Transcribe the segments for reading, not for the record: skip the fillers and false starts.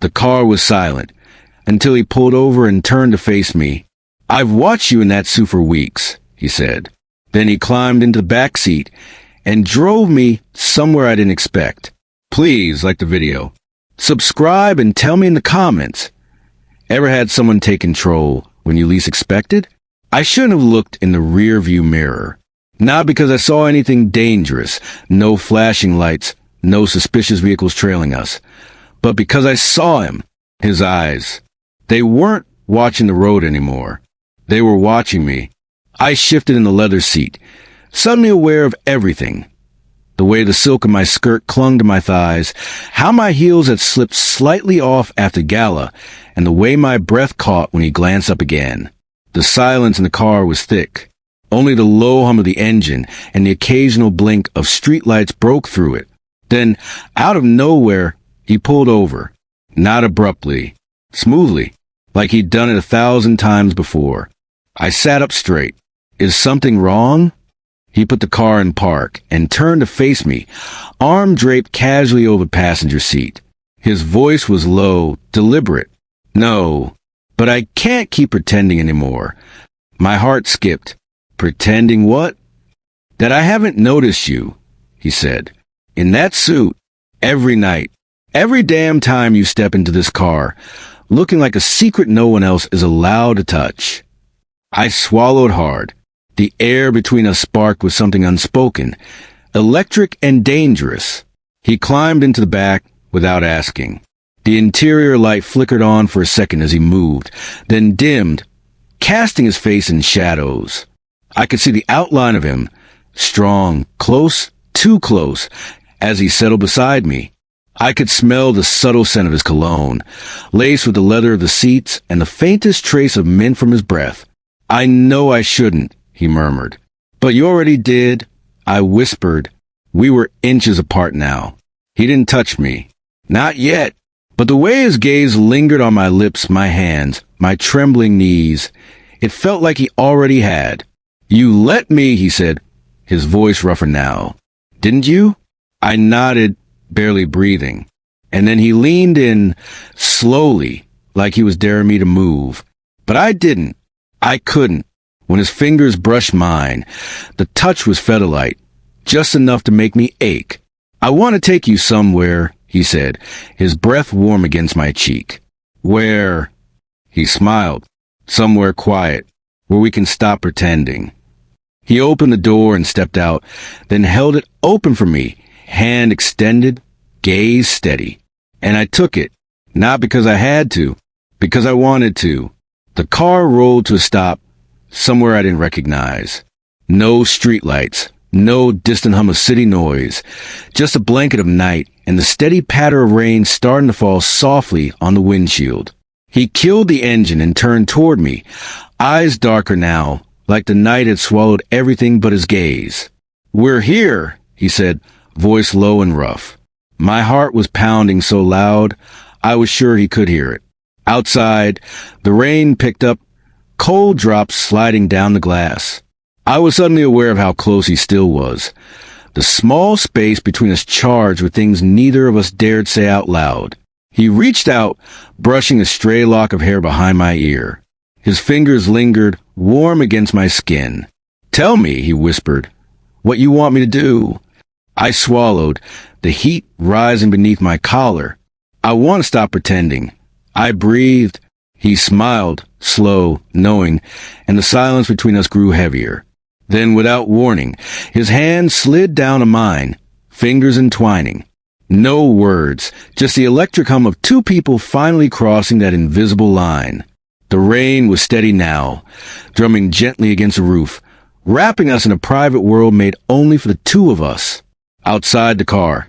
The car was silent, until he pulled over and turned to face me. "I've watched you in that suit for weeks," he said. Then he climbed into the back seat and drove me somewhere I didn't expect. Please like the video, subscribe, and tell me in the comments. Ever had someone take control when you least expected? I shouldn't have looked in the rear view mirror. Not because I saw anything dangerous, no flashing lights, no suspicious vehicles trailing us, but because I saw him, his eyes. They weren't watching the road anymore. They were watching me. I shifted in the leather seat, suddenly aware of everything. The way the silk of my skirt clung to my thighs, how my heels had slipped slightly off after gala, and the way my breath caught when he glanced up again. The silence in the car was thick. Only the low hum of the engine and the occasional blink of streetlights broke through it. Then, out of nowhere, he pulled over. Not abruptly, smoothly, like he'd done it 1,000 times before. I sat up straight. Is something wrong? He put the car in park and turned to face me, arm draped casually over the passenger seat. His voice was low, deliberate. "No, but I can't keep pretending anymore." My heart skipped. "Pretending what?" "That I haven't noticed you," he said. "In that suit, every night, every damn time you step into this car, looking like a secret no one else is allowed to touch." I swallowed hard. The air between us sparked with something unspoken, electric and dangerous. He climbed into the back without asking. The interior light flickered on for a second as he moved, then dimmed, casting his face in shadows. I could see the outline of him, strong, close, too close, as he settled beside me. I could smell the subtle scent of his cologne, laced with the leather of the seats and the faintest trace of mint from his breath. "I know I shouldn't," he murmured. "But you already did," I whispered. We were inches apart now. He didn't touch me. Not yet. But the way his gaze lingered on my lips, my hands, my trembling knees, it felt like he already had. "You let me," he said, his voice rougher now. "Didn't you?" I nodded, barely breathing. And then he leaned in, slowly, like he was daring me to move. But I didn't. I couldn't. When his fingers brushed mine, the touch was feather-light, just enough to make me ache. "I want to take you somewhere," he said, his breath warm against my cheek. "Where?" He smiled. "Somewhere quiet, where we can stop pretending." He opened the door and stepped out, then held it open for me, hand extended, gaze steady. And I took it, not because I had to, because I wanted to. The car rolled to a stop, somewhere I didn't recognize. No streetlights, no distant hum of city noise, just a blanket of night and the steady patter of rain starting to fall softly on the windshield. He killed the engine and turned toward me, eyes darker now, like the night had swallowed everything but his gaze. "We're here," he said, voice low and rough. My heart was pounding so loud, I was sure he could hear it. Outside, the rain picked up, cold drops sliding down the glass. I was suddenly aware of how close he still was. The small space between us charged with things neither of us dared say out loud. He reached out, brushing a stray lock of hair behind my ear. His fingers lingered, warm against my skin. "Tell me," he whispered, "what you want me to do." I swallowed, the heat rising beneath my collar. "I want to stop pretending." I breathed. He smiled, slow, knowing, and the silence between us grew heavier. Then, without warning, his hand slid down to mine, fingers entwining. No words, just the electric hum of two people finally crossing that invisible line. The rain was steady now, drumming gently against the roof, wrapping us in a private world made only for the two of us. Outside the car,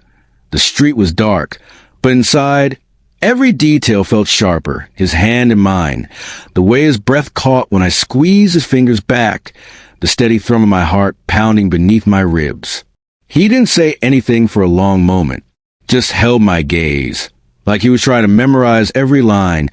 the street was dark, but inside, every detail felt sharper, his hand in mine, the way his breath caught when I squeezed his fingers back, the steady thrum of my heart pounding beneath my ribs. He didn't say anything for a long moment, just held my gaze, like he was trying to memorize every line,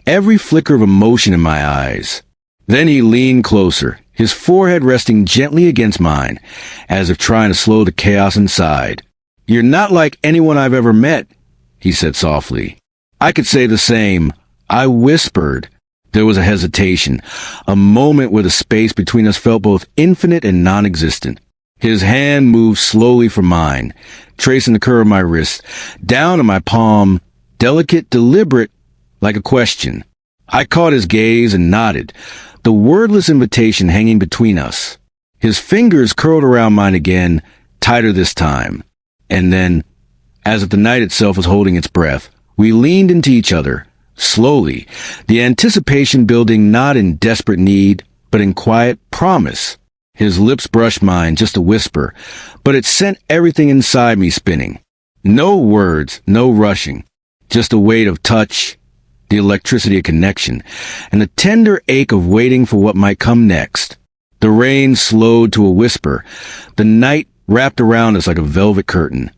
every flicker of emotion in my eyes. Then he leaned closer, his forehead resting gently against mine, as if trying to slow the chaos inside. "You're not like anyone I've ever met," he said softly. I could say the same. I whispered. There was a hesitation, a moment where the space between us felt both infinite and non-existent. His hand moved slowly from mine, tracing the curve of my wrist, down to my palm, delicate, deliberate, like a question. I caught his gaze and nodded, the wordless invitation hanging between us. His fingers curled around mine again, tighter this time. And then, as if the night itself was holding its breath, we leaned into each other, slowly, the anticipation building not in desperate need, but in quiet promise. His lips brushed mine, just a whisper, but it sent everything inside me spinning. No words, no rushing, just a weight of touch, the electricity of connection, and the tender ache of waiting for what might come next. The rain slowed to a whisper. The night wrapped around us like a velvet curtain,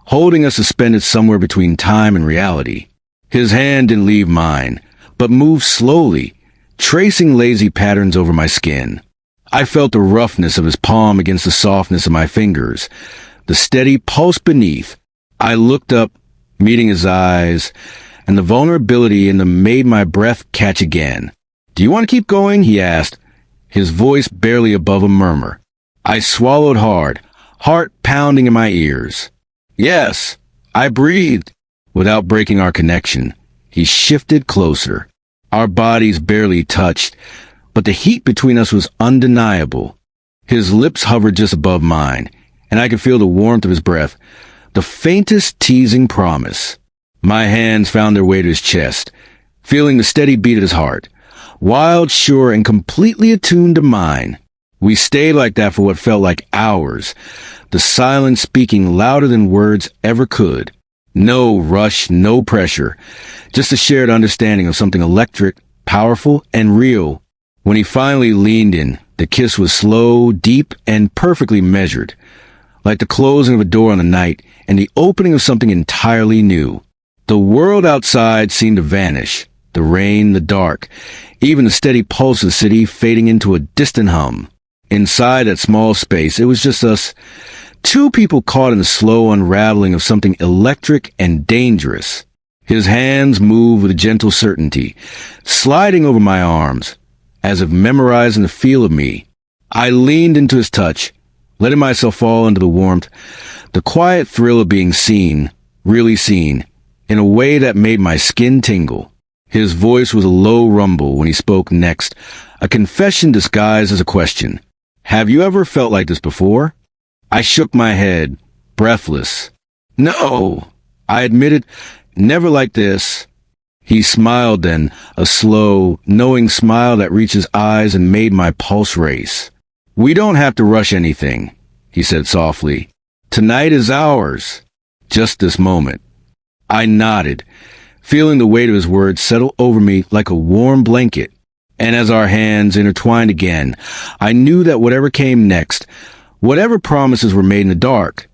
holding us suspended somewhere between time and reality. His hand didn't leave mine, but moved slowly, tracing lazy patterns over my skin. I felt the roughness of his palm against the softness of my fingers, the steady pulse beneath. I looked up, meeting his eyes, and the vulnerability in them made my breath catch again. "Do you want to keep going?" he asked, his voice barely above a murmur. I swallowed hard, heart pounding in my ears. "Yes," I breathed. Without breaking our connection, he shifted closer. Our bodies barely touched, but the heat between us was undeniable. His lips hovered just above mine, and I could feel the warmth of his breath, the faintest teasing promise. My hands found their way to his chest, feeling the steady beat of his heart, wild, sure, and completely attuned to mine. We stayed like that for what felt like hours, the silence speaking louder than words ever could. No rush, no pressure, just a shared understanding of something electric, powerful, and real. When he finally leaned in, the kiss was slow, deep, and perfectly measured, like the closing of a door on the night and the opening of something entirely new. The world outside seemed to vanish, the rain, the dark, even the steady pulse of the city fading into a distant hum. Inside that small space, it was just us, two people caught in the slow unraveling of something electric and dangerous. His hands moved with a gentle certainty, sliding over my arms, as if memorizing the feel of me. I leaned into his touch, letting myself fall into the warmth, the quiet thrill of being seen, really seen, in a way that made my skin tingle. His voice was a low rumble when he spoke next, a confession disguised as a question. "Have you ever felt like this before?" I shook my head, breathless. "No," I admitted, "never like this." He smiled then, a slow, knowing smile that reached his eyes and made my pulse race. "We don't have to rush anything," he said softly. "Tonight is ours. Just this moment." I nodded, feeling the weight of his words settle over me like a warm blanket. And as our hands intertwined again, I knew that whatever came next, whatever promises were made in the dark,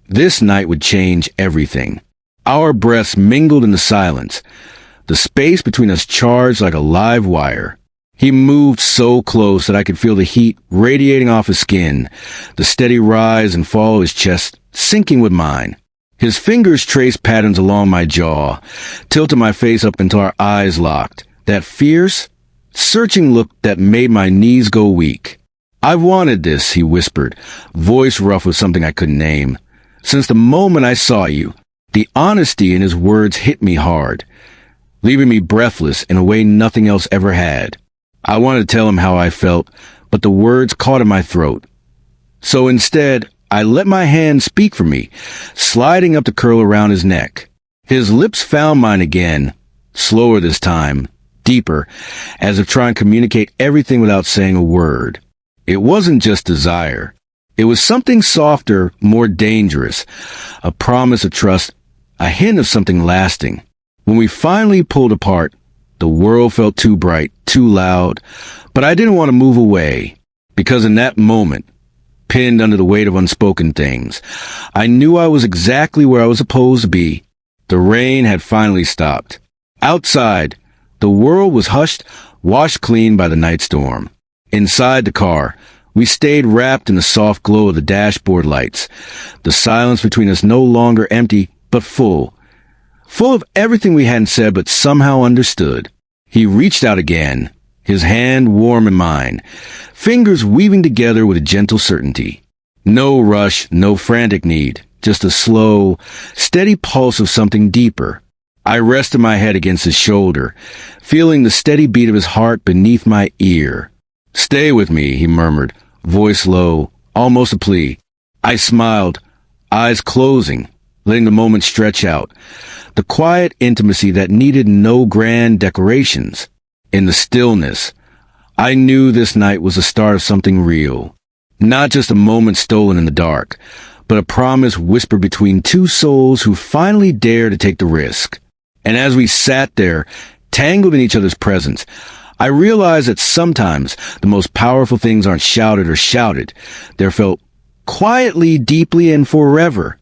this night would change everything. Our breaths mingled in the silence, the space between us charged like a live wire. He moved so close that I could feel the heat radiating off his skin, the steady rise and fall of his chest sinking with mine. His fingers traced patterns along my jaw, tilted my face up until our eyes locked, that fierce, searching look that made my knees go weak. "I've wanted this," he whispered, voice rough with something I couldn't name. "Since the moment I saw you." The honesty in his words hit me hard, leaving me breathless in a way nothing else ever had. I wanted to tell him how I felt, but the words caught in my throat. So instead, I let my hand speak for me, sliding up the curl around his neck. His lips found mine again, slower this time, deeper, as if trying to communicate everything without saying a word. It wasn't just desire. It was something softer, more dangerous, a promise of trust, a hint of something lasting. When we finally pulled apart, the world felt too bright, too loud, but I didn't want to move away, because in that moment, pinned under the weight of unspoken things, I knew I was exactly where I was supposed to be. The rain had finally stopped. Outside, the world was hushed, washed clean by the night storm. Inside the car, we stayed wrapped in the soft glow of the dashboard lights, the silence between us no longer empty, but full full of everything we hadn't said but somehow understood. He reached out again, his hand warm in mine, fingers weaving together with a gentle certainty. No rush, no frantic need, just a slow, steady pulse of something deeper. I rested my head against his shoulder, feeling the steady beat of his heart beneath my ear. "Stay with me," he murmured, voice low, almost a plea. I smiled, eyes closing, letting the moment stretch out. The quiet intimacy that needed no grand decorations. In the stillness, I knew this night was the start of something real. Not just a moment stolen in the dark, but a promise whispered between two souls who finally dared to take the risk. And as we sat there, tangled in each other's presence, I realized that sometimes the most powerful things aren't shouted or shouted. They're felt quietly, deeply, and forever.